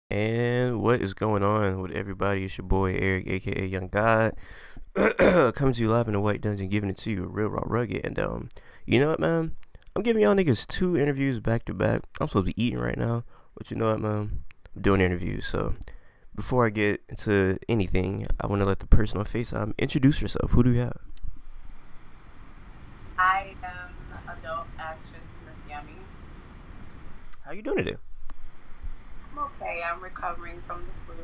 And what is going on with everybody? It's your boy Eric, aka Young God, coming to you live in the White Dungeon, giving it to you real raw rugged. And you know what, man? I'm giving y'all niggas two interviews back to back. I'm supposed to be eating right now, but you know what, man? I'm doing interviews. So before I get into anything, I want to let the person on FaceTime introduce herself. Who do you have? I am adult actress Miss Yummy. How you doing today? I'm okay. I'm recovering from the flu.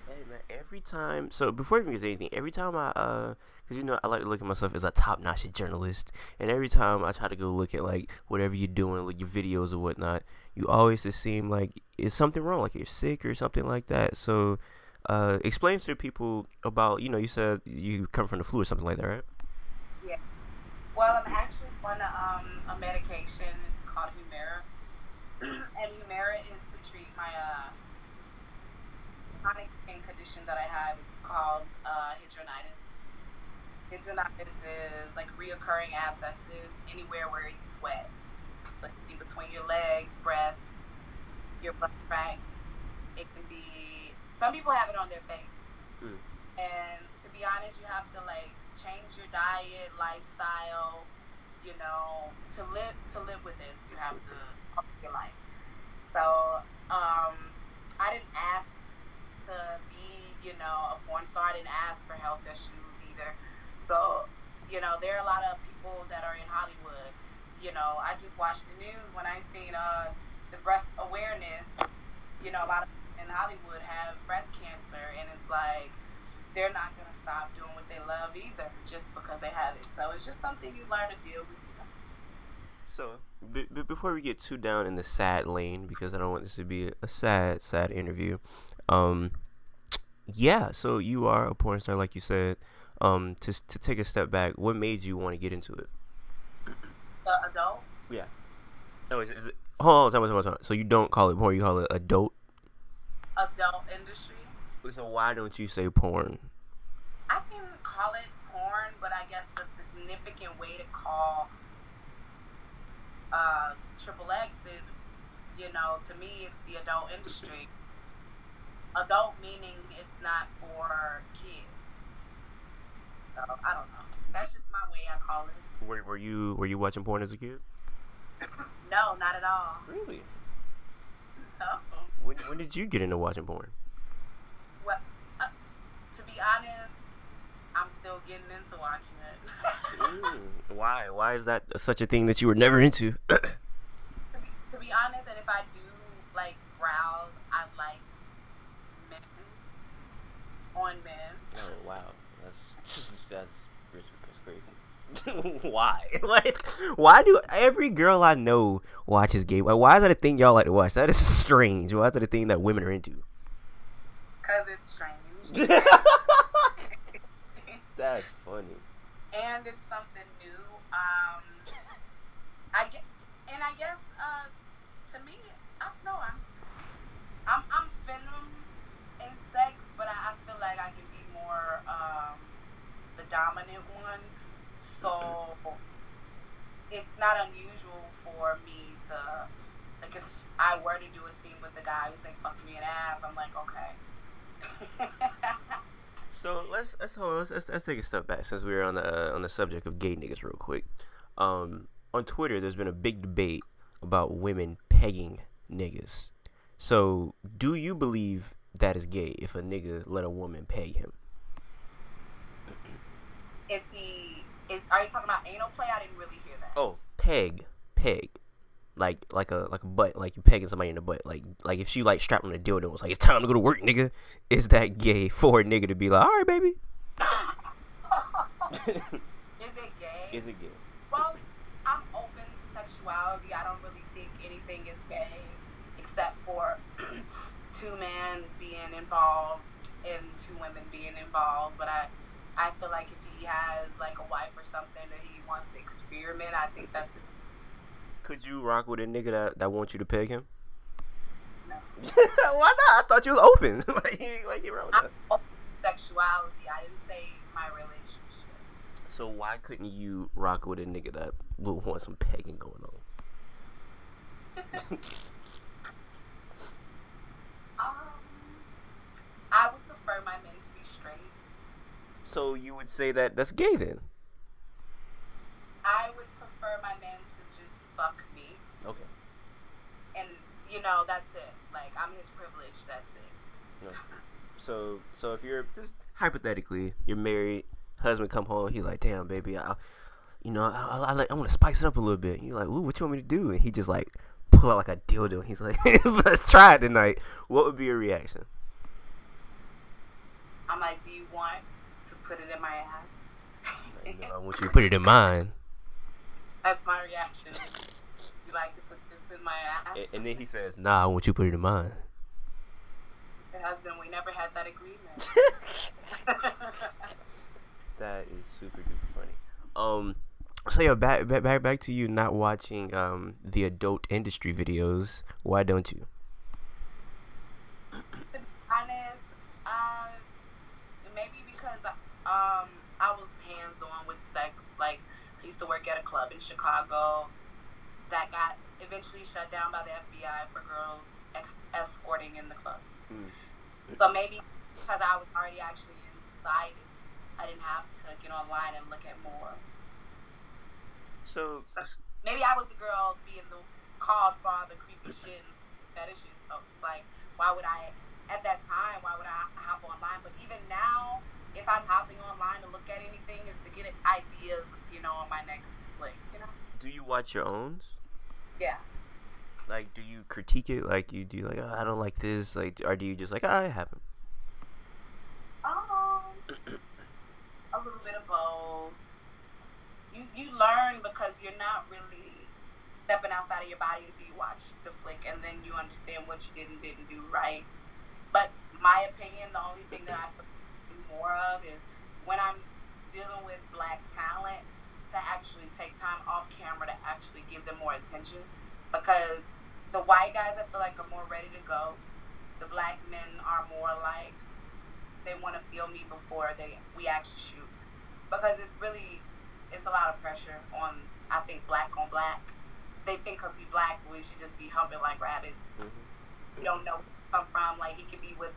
Hey man, every time. So before I even get to anything, every time cause you know I like to look at myself as a top-notch journalist, and every time I try to go look at like whatever you're doing, like your videos or whatnot, you always just seem like is something wrong, like you're sick or something like that. So, explain to the people about you said you come from the flu or something like that, right? Yeah. Well, I'm actually on a medication. It's called Humira, and Humira is to treat my chronic pain condition that I have. It's called hidradenitis. Hidradenitis is like reoccurring abscesses anywhere where you sweat. So it can be between your legs, breasts, your butt crack. It can be. Some people have it on their face. Mm. And to be honest, you have to like change your diet, lifestyle, to live with this. You have to alter your life. So, I didn't ask to be, a porn star. I didn't ask for health issues either. So, there are a lot of people that are in Hollywood. I just watched the news when I seen the breast awareness. A lot of people in Hollywood have breast cancer, and it's like they're not gonna stop doing what they love either just because they have it. So it's just something you learn to deal with. So, before we get too down in the sad lane, because I don't want this to be a sad interview, um, yeah. So you are a porn star, like you said. To take a step back, what made you want to get into it? The adult, Yeah. No, is it? Hold on, time. So you don't call it porn, you call it adult. adult industry. So why don't you say porn? I can call it porn, but I guess the significant way to call Triple X is, to me, it's the adult industry. Adult meaning it's not for kids. So I don't know. That's just my way I call it. Were you watching porn as a kid? No, not at all. Really? No. When did you get into watching porn? Well, to be honest, I'm still getting into watching it. Why? Why is that such a thing that you were never into? To be honest, and if I do like browse, I like men on men. Oh wow, that's crazy. Why? Like, why do every girl I know watches gay? Like, why is that a thing y'all like to watch? That is strange. Why is that a thing that women are into? Cause it's strange. That's funny. And it's something new. I get, and I guess to me, I don't know. I'm venom in sex, but I feel like I can be more the dominant one. So it's not unusual for me to like if I were to do a scene with the guy who's like fuck me an ass, I'm like okay. So let's hold on. Let's take a step back since we're on the subject of gay niggas real quick. On Twitter, there's been a big debate about women pegging niggas. So, do you believe that is gay if a nigga let a woman peg him? If he is, are you talking about anal play? I didn't really hear that. Oh, peg, like a butt, like you pegging somebody in the butt. Like if she like strapped on a dildo and was like, it's time to go to work, nigga. Is that gay for a nigga to be like, all right, baby? Is it gay? Is it gay? Well, I'm open to sexuality. I don't really think anything is gay except for two men being involved and two women being involved. But I feel like if he has like a wife or something that he wants to experiment, I think that's his. Could you rock with a nigga that wants you to peg him? No. Why not? I thought you was open. like you're wrong with I'm that. open to sexuality. I didn't say my relationship. So why couldn't you rock with a nigga that would want some pegging going on? So you would say that that's gay then? I would prefer my man to just fuck me, Okay. and you know that's it. Like I'm his privilege. That's it. No. So if you're just hypothetically you're married, husband come home, he's like, damn baby, I want to spice it up a little bit. You're like, ooh, what you want me to do? And he just like pull out like a dildo. And he's like, let's try it tonight. What would be your reaction? I'm like, do you want to put it in my ass? Like, no, I want you to put it in mine. That's my reaction. You like to put this in my ass? And then he says, nah, I want you to put it in mine. Your husband, we never had that agreement. That is super duper funny. So yeah, back to you not watching the adult industry videos. Why don't you? To be honest, maybe because I was hands on with sex. Like I used to work at a club in Chicago that got eventually shut down by the FBI for girls escorting in the club. So maybe because I was already actually inside it, I didn't have to get online and look at more. So maybe I was the girl being called for all the creepy shit and fetishes. So it's like, why would I, at that time, why would I hop online? But even now, if I'm hopping online to look at anything, is to get ideas, on my next flick, Do you watch your own? Yeah. Like, do you critique it? Like, you do like, oh, I don't like this. Like, or do you just like, ah, it happened? A little bit of both. You learn because you're not really stepping outside of your body until you watch the flick, and then you understand what you did and didn't do right. But my opinion, the only thing that I feel do more of is when I'm dealing with black talent to actually take time off camera to actually give them more attention, because the white guys I feel like are more ready to go. The black men are more like they want to feel me before we actually shoot, because it's a lot of pressure on, I think, black on black. They think because we black, we should just be humping like rabbits. We don't know where we come from. Like he could be with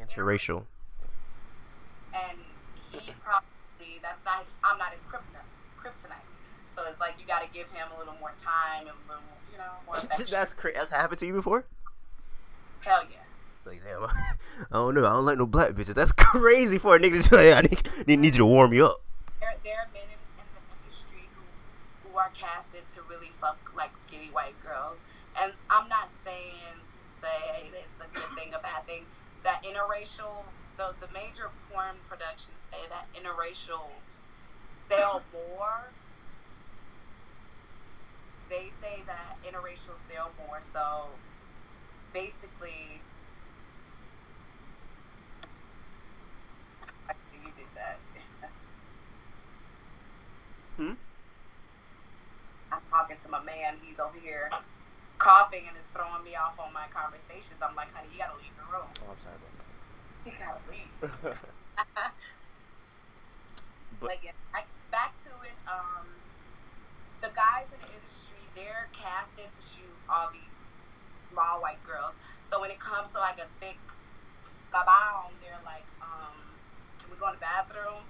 Interracial. And he probably, I'm not his kryptonite. So it's like you got to give him a little more time and a little, more affection. That's crazy. That's happened to you before? Hell yeah. Like, damn, I don't know. I don't like no black bitches. That's crazy for a nigga to say, I need you to warm me up. There are men in the industry who are casted to really fuck like skinny white girls. And I'm not saying to say it's a good thing, a bad thing. That interracial, the major porn productions say that interracials sell more. They say that interracials sell more. So basically, I think you did that. I'm talking to my man. He's over here coughing and it's throwing me off on my conversations. I'm like, honey, you gotta leave the room. Oh, I'm sorry about that. You gotta leave. But yeah, back to it. The guys in the industry, they're casted to shoot all these small white girls. So when it comes to like a thick gabaon, they're like, can we go in the bathroom?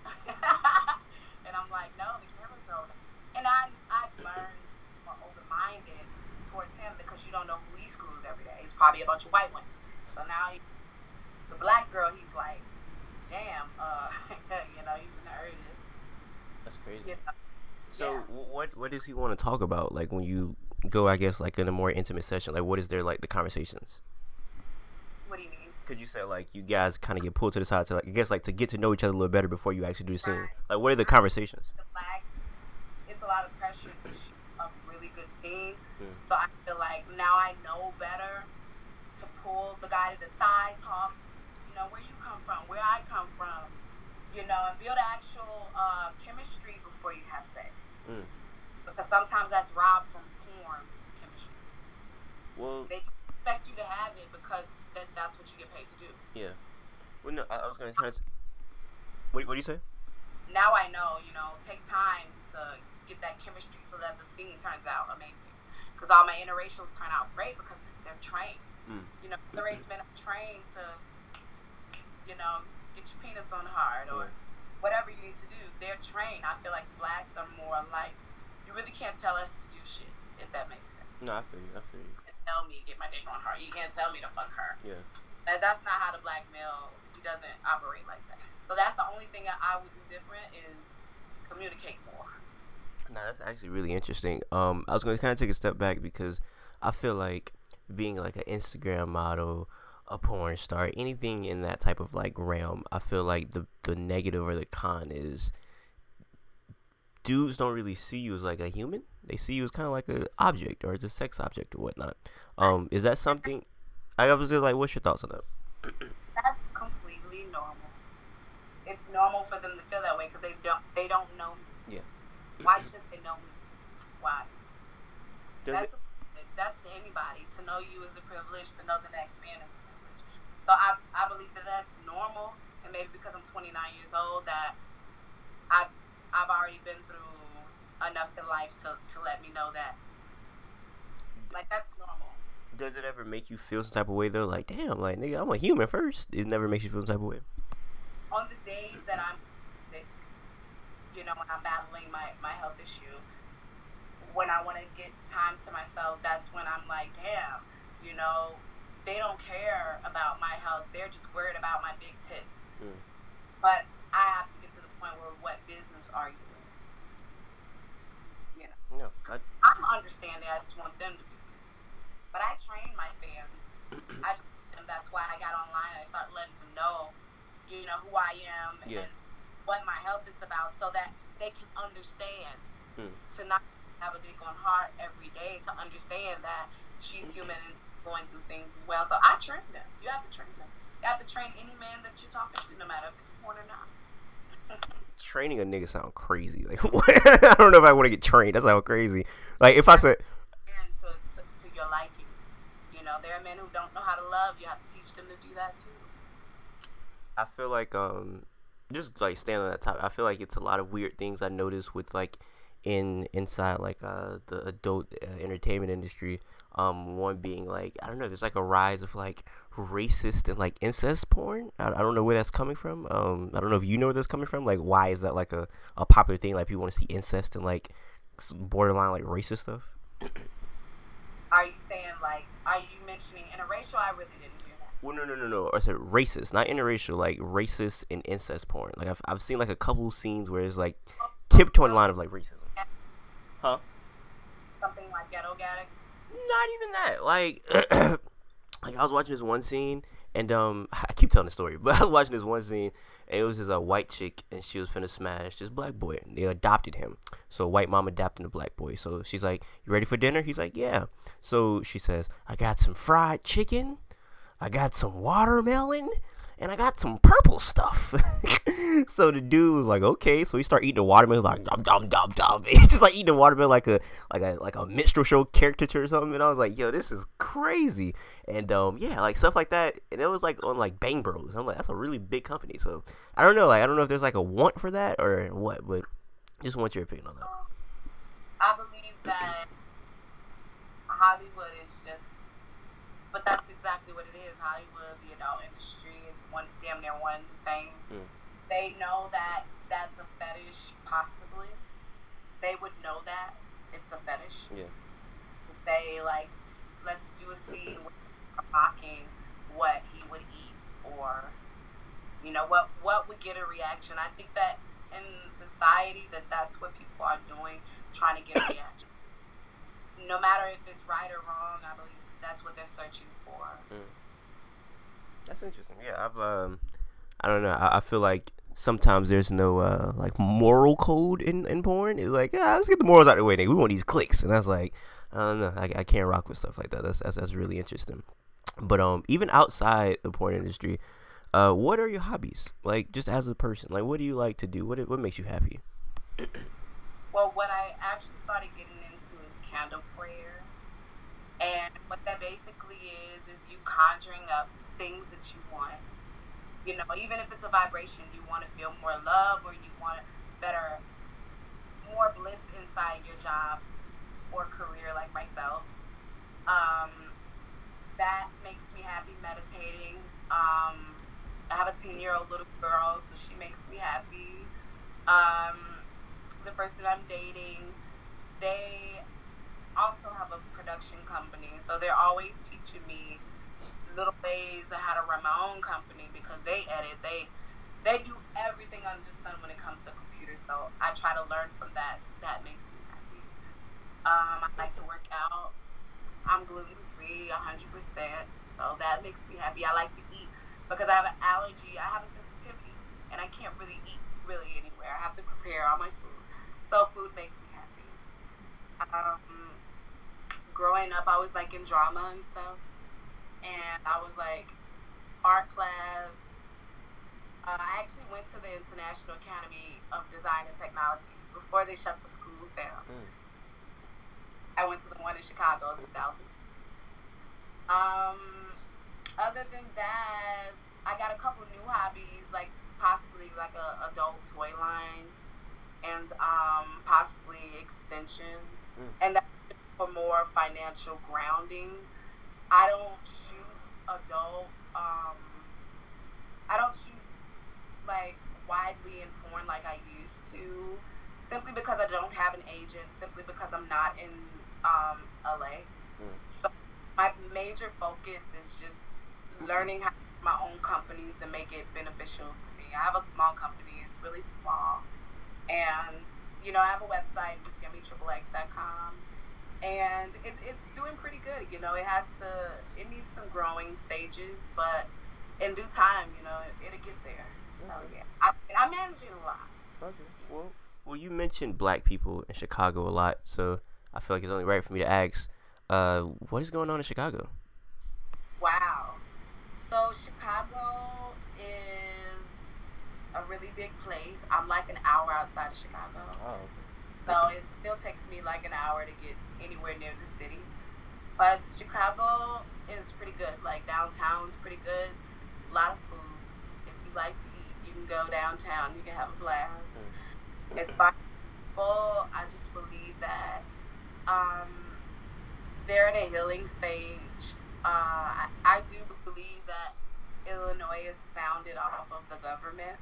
And I'm like, no, the camera's rolling. And I've learned more open-minded towards him because you don't know who he screws every day. It's probably a bunch of white women. So now the black girl, he's like, damn, he's an artist. That's crazy. You know? So Yeah. what does he want to talk about? Like when you go, I guess, like in a more intimate session, like what is there like the conversations? What do you mean? Because you said like you guys kind of get pulled to the side to like I guess like to get to know each other a little better before you actually do the scene. Right. Like what are the conversations? The blacks, it's a lot of pressure to shoot a really good scene. So I feel like now I know better to pull the guy to the side, talk, where you come from, where I come from, and build actual chemistry before you have sex. Because sometimes that's robbed from porn chemistry. Well, they just expect you to have it because that's what you get paid to do. Yeah. Well, no, I was going to try to... What do you say? Now I know, take time to get that chemistry so that the scene turns out amazing. Because all my interracials turn out great because they're trained. You know, the race men are trained to, you know, get your penis on hard or whatever you need to do. They're trained. I feel like the blacks are more like, you really can't tell us to do shit, if that makes sense. No, I feel you. You can't tell me get my dick on hard. You can't tell me to fuck her. Yeah. That's not how the black male, he doesn't operate like that. So that's the only thing that I would do different is communicate more. No, that's actually really interesting. I was going to kind of take a step back because I feel like being like an Instagram model, a porn star, anything in that type of like realm, I feel like the negative or the con is dudes don't really see you as like a human. They see you as kind of like an object or as a sex object or whatnot. Is that something? I was just like, what's your thoughts on that? That's completely normal. It's normal for them to feel that way because they don't know me. Yeah. Why should they know me? Why? Does That's a privilege. That's to anybody. To know you is a privilege. To know the next man is a privilege. So I believe that that's normal. And maybe because I'm 29 years old that I've already been through enough in life to let me know that. Like, that's normal. Does it ever make you feel some type of way though? Like, damn, like nigga, I'm a human first. It never makes you feel some type of way. On the days that I'm sick, you know, when I'm battling my health issue, when I want to get time to myself, that's when I'm like, damn, you know, they don't care about my health. They're just worried about my big tits. But I have to get to the point where, what business are you in? You know, No, I'm understanding. I just want them to be. But I train my fans. And that's why I got online. I started letting them know, you know, who I am and what my health is about, so that they can understand to not have a dick on heart every day, to understand that she's human and going through things as well. So I train them. You have to train them. You have to train any man that you're talking to, no matter if it's porn or not. Training a nigga sound crazy. Like, I don't know if I want to get trained. That sounds crazy. Like, if I said, and to your liking, you know, there are men who don't know how to love. You have to teach them to do that too. I feel like just like staying on that topic, I feel like it's a lot of weird things I noticed with like inside like the adult entertainment industry. One being like, I don't know, there's like a rise of like racist and like incest porn. I don't know where that's coming from. I don't know if you know where that's coming from. Like, why is that like a popular thing? Like, people want to see incest and like borderline like racist stuff. Are you saying like, are you mentioning interracial? I really didn't hear that. Well, no. I said racist, not interracial. Like racist and incest porn. Like I've seen like a couple scenes where it's like tiptoeing the line of like racism. Huh? Something like ghetto gaddick? Not even that. Like, like I was watching this one scene, and I keep telling the story, but I was watching this one scene, and it was this white chick, and she was finna smash this black boy. And they adopted him, so white mom adopted the black boy. So she's like, "You ready for dinner?" He's like, "Yeah." So she says, "I got some fried chicken, I got some watermelon, and I got some purple stuff." So the dude was like, okay. So he started eating the watermelon like dum. He's just like eating the watermelon like a minstrel show caricature or something. And I was like, yo, this is crazy. And yeah, like stuff like that. And it was like on like Bang Bros. I'm like, that's a really big company. So I don't know. Like, I don't know if there's like a want for that or what, but just want your opinion on that. I believe that Hollywood is just, but that's exactly what it is. Hollywood, the adult industry, it's damn near one and the same. They know that that's a fetish, possibly. They would know that it's a fetish. Yeah. They like, let's do a scene where we're mocking what he would eat, or you know what would get a reaction. I think that in society that's what people are doing, trying to get a reaction. No matter if it's right or wrong, I believe that's what they're searching for. That's interesting. Yeah, I don't know. I feel like sometimes there's no like moral code in porn. It's like, let's get the morals out of the way, nigga. We want these clicks, and that's like, I don't know. I can't rock with stuff like that. That's really interesting. But even outside the porn industry, what are your hobbies? Like, just as a person, like, what do you like to do? What makes you happy? Well, what I actually started getting into is candle prayer, and what that basically is you conjuring up things that you want. You know, even if it's a vibration, you want to feel more love, or you want more bliss inside your job or career, like myself. that makes me happy. Meditating. I have a 10-year-old little girl, so she makes me happy. Um, the person I'm dating, they also have a production company, so they're always teaching me little ways of how to run my own company because they edit, they do everything under the sun when it comes to computers. So I try to learn from that. That makes me happy. I like to work out. I'm gluten free, 100%. So that makes me happy. I like to eat because I have an allergy. I have a sensitivity, and I can't really eat really anywhere. I have to prepare all my food. So food makes me happy. Um, Growing up, I was like in drama and stuff, and I was like art class. I actually went to the International Academy of Design and Technology before they shut the schools down. I went to the one in Chicago in 2000. Other than that, I got a couple new hobbies, like possibly like a adult toy line and possibly extension, and that's for more financial grounding. I don't shoot adult. I don't shoot like widely in porn like I used to, simply because I don't have an agent, simply because I'm not in LA. So my major focus is just learning how to run my own companies and make it beneficial to me. I have a small company, it's really small. And, you know, I have a website, MissYummyXXX.com. And it's doing pretty good. You know, it needs some growing stages, but in due time, you know, it'll get there. So, yeah, I'm managing a lot. Okay, well, you mentioned black people in Chicago a lot, so I feel like it's only right for me to ask, what is going on in Chicago? Wow. So Chicago is a really big place. I'm like an hour outside of Chicago. Oh. So it still takes me like an hour to get anywhere near the city. But Chicago is pretty good. Like downtown's pretty good. A lot of food. If you like to eat, you can go downtown. You can have a blast. As far as people, I just believe that they're at a healing stage. I do believe that Illinois is founded off of the government.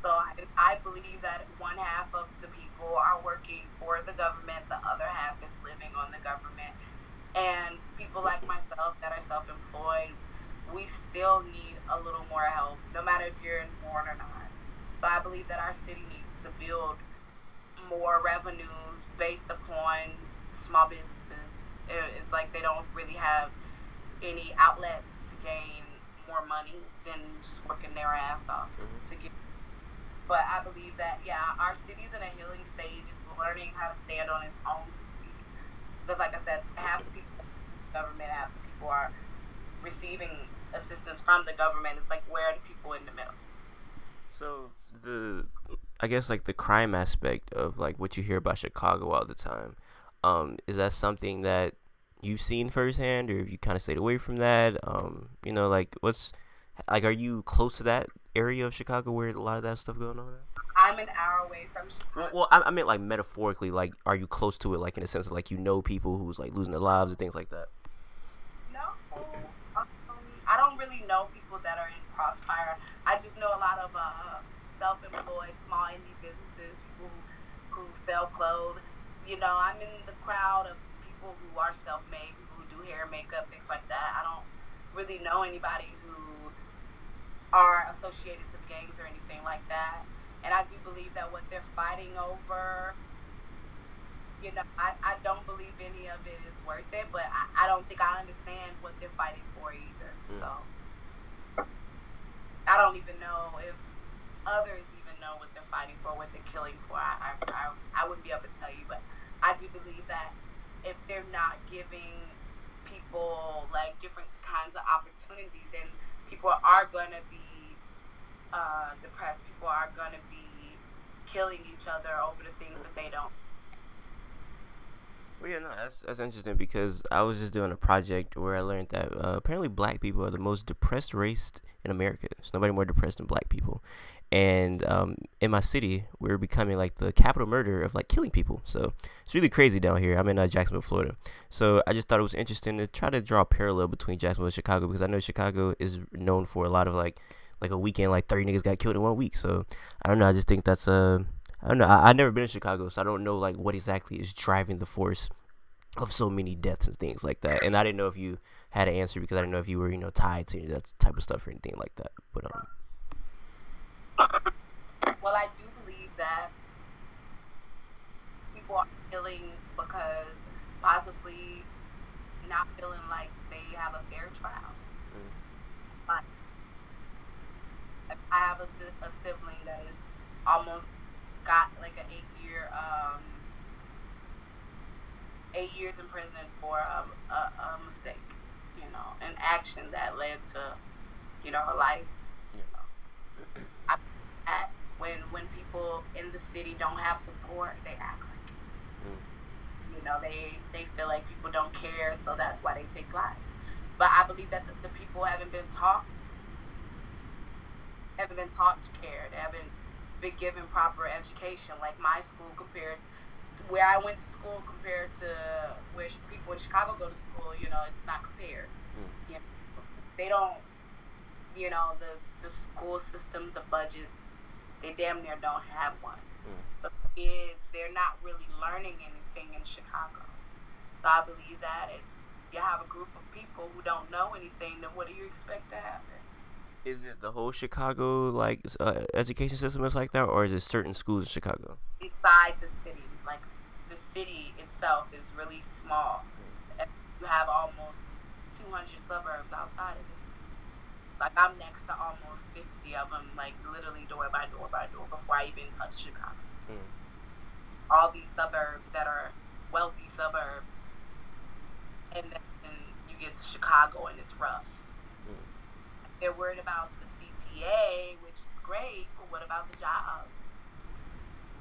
So I believe that one half of the people are working for the government, the other half is living on the government. And people like myself that are self-employed, we still need a little more help, no matter if you're in porn or not. So I believe that our city needs to build more revenues based upon small businesses. It's like they don't really have any outlets to gain more money than just working their ass off to get. But I believe that, yeah, our city's in a healing stage, just learning how to stand on its own 2 feet. Because like I said, half the people in the government, half the people are receiving assistance from the government. It's like, where are the people in the middle? So I guess like the crime aspect of like what you hear about Chicago all the time, is that something that you've seen firsthand, or have you kind of stayed away from that? You know, like are you close to that area of Chicago where a lot of that stuff going on? I'm an hour away from Chicago. Well, I meant like metaphorically, like are you close to it, like in a sense of like you know people who's like losing their lives and things like that? No, I don't really know people that are in Crossfire. I just know a lot of self-employed, small indie businesses, people who sell clothes. You know, I'm in the crowd of people who are self-made, people who do hair, makeup, things like that. I don't really know anybody who are associated to gangs or anything like that. And I do believe that what they're fighting over, you know, I don't believe any of it is worth it, but I don't think I understand what they're fighting for either. So I don't even know if others even know what they're fighting for, what they're killing for. I wouldn't be able to tell you, but I do believe that if they're not giving people like different kinds of opportunity, then people are going to be depressed. People are going to be killing each other over the things that they don't. Well, yeah, no, that's interesting because I was just doing a project where I learned that apparently black people are the most depressed race in America. There's nobody more depressed than black people. And in my city, we're becoming like the capital murder of like killing people. So it's really crazy down here. I'm in Jacksonville, Florida. So I just thought it was interesting to try to draw a parallel between Jacksonville and Chicago, because I know Chicago is known for a lot of like a weekend, like 30 niggas got killed in 1 week. So I don't know. I just think that's I don't know. I've never been to Chicago, so I don't know like what exactly is driving the force of so many deaths and things like that. And I didn't know if you had an answer, because I didn't know if you were tied to that type of stuff or anything like that. But Well, I do believe that people are killing because possibly not feeling like they have a fair trial. Like, I have a sibling that is almost got like an 8 years in prison for a mistake, an action that led to, her life. When people in the city don't have support, they act like it. They feel like people don't care, so that's why they take lives. But I believe that the people haven't been taught to care. They haven't been given proper education. Like my school compared where I went to school compared to where people in Chicago go to school, it's not compared. They don't, the school system, the budgets, they damn near don't have one. So kids, they're not really learning anything in Chicago. So I believe that if you have a group of people who don't know anything, then what do you expect to happen? is it the whole Chicago like education system is like that, or is it certain schools in Chicago? Beside the city, like the city itself is really small. You have almost 200 suburbs outside of it. Like I'm next to almost 50 of them, like literally door by door by door before I even touch Chicago. All these suburbs that are wealthy suburbs, and then you get to Chicago and it's rough. They're worried about the CTA, which is great, but what about the job?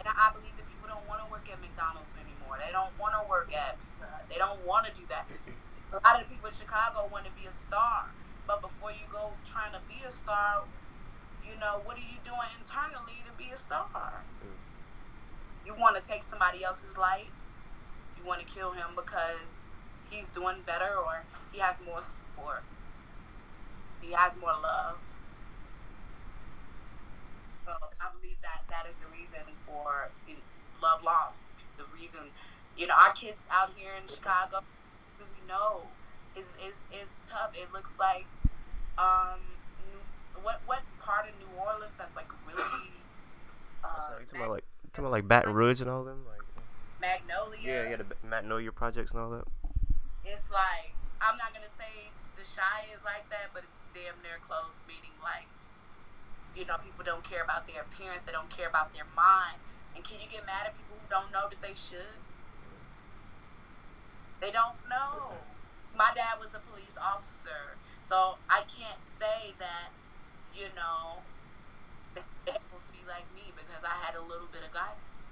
And I believe that people don't want to work at McDonald's anymore. They don't want to work at Pizza Hut. They don't want to do that. A lot of the people in Chicago want to be a star. But before you go trying to be a star, what are you doing internally to be a star? You want to take somebody else's light. You want to kill him because he's doing better or he has more support. He has more love. So I believe that is the reason for the love lost. The reason, our kids out here in Chicago really know is tough. It looks like what part of New Orleans that's like really talking about like Baton Rouge and all them, like Magnolia. Yeah, the Magnolia projects and all that. It's like, I'm not gonna say the Chi is like that, but it's damn near close, meaning like, people don't care about their appearance, they don't care about their mind. And can you get mad at people who don't know that they should? They don't know. My dad was a police officer, so I can't say that, they're supposed to be like me because I had a little bit of guidance,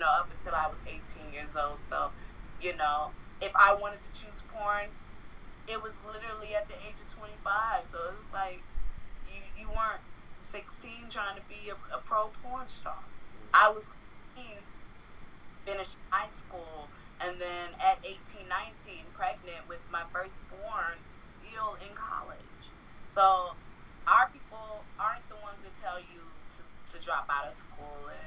up until I was 18 years old. So, if I wanted to choose porn, it was literally at the age of 25. So it's like you weren't 16 trying to be a pro porn star. I was 16, finished high school, and then at 18, 19, pregnant with my firstborn, still in college. So our people aren't the ones that tell you to drop out of school and,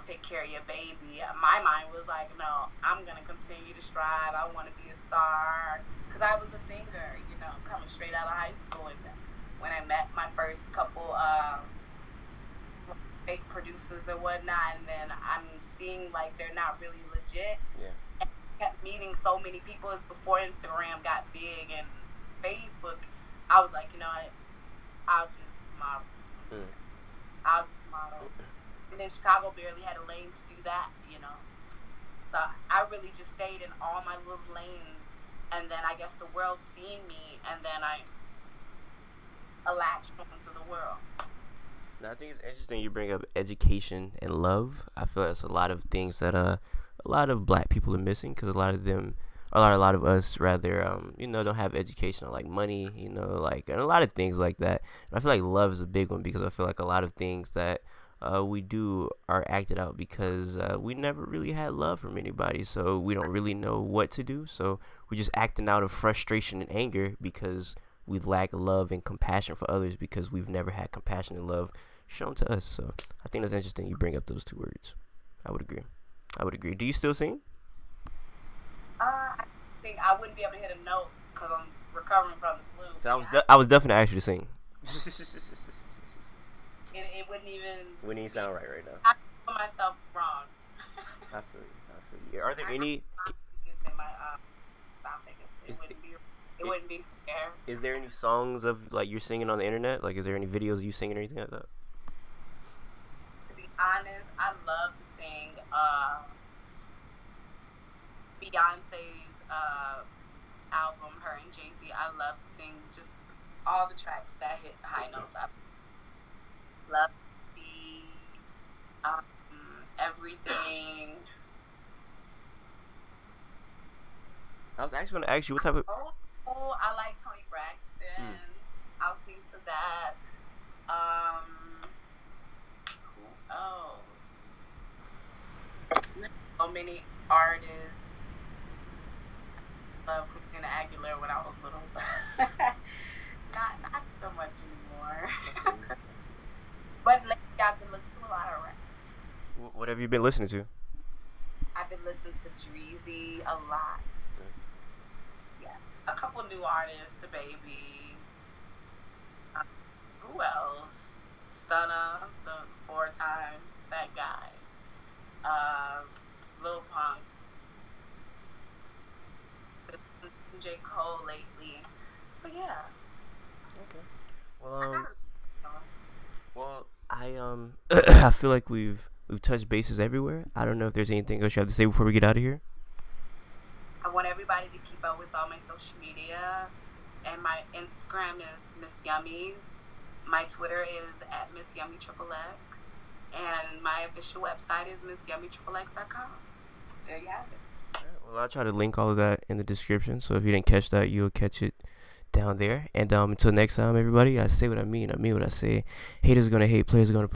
take care of your baby. My mind was like, no, I'm going to continue to strive. I want to be a star. Because I was a singer, coming straight out of high school. And when I met my first couple fake producers or whatnot, and then I'm seeing like they're not really legit. Yeah. And I kept meeting so many people. It's before Instagram got big and Facebook. I was like, I'll just model. I'll just model. And then Chicago barely had a lane to do that, So I really just stayed in all my little lanes, and then I guess the world seen me, and then I latched onto the world. Now, I think it's interesting you bring up education and love. I feel that's a lot of things that a lot of black people are missing, because a lot of them a lot of us rather don't have education or like money, like, and a lot of things like that. And I feel like love is a big one because I feel like a lot of things that we do are acted out because we never really had love from anybody, so we don't really know what to do. So we're just acting out of frustration and anger because we lack love and compassion for others because we've never had compassion and love shown to us. So I think that's interesting. You bring up those two words. I would agree. I would agree. Do you still sing? I think I wouldn't be able to hit a note because I'm recovering from the flu. So I was definitely asked you to sing. It wouldn't even. Wouldn't even sound right now. I put myself wrong. I feel you. I feel you. Are there any? It's in my esophagus. It wouldn't be fair. Is there any songs of like you're singing on the internet? Like, is there any videos of you singing or anything like that? To be honest, I love to sing Beyonce's album, her and Jay-Z. I love to sing just all the tracks that hit high notes. I love the everything. I was actually going to ask you what type of. Oh, I like Toni Braxton. I'll sing to that. Who else? So many artists. Love Christina Aguilera when I was little. not so much anymore. But lately I've been listening to a lot of rap. What have you been listening to? I've been listening to Dreezy a lot. Yeah, a couple new artists, The Baby. Who else? Stunna, the 4 times, that guy. Lil Pump. J. Cole lately. So yeah. Okay. Well, I feel like we've touched bases everywhere. I don't know if there's anything else you have to say before we get out of here. I want everybody to keep up with all my social media, and my Instagram is Miss Yummies. My Twitter is at Miss Yummy XXX, and my official website is MissYummyXXX.com. There you have it. Well, I'll try to link all of that in the description, so if you didn't catch that, you'll catch it down there. And until next time, everybody, I say what I mean what I say. Haters gonna hate, players are gonna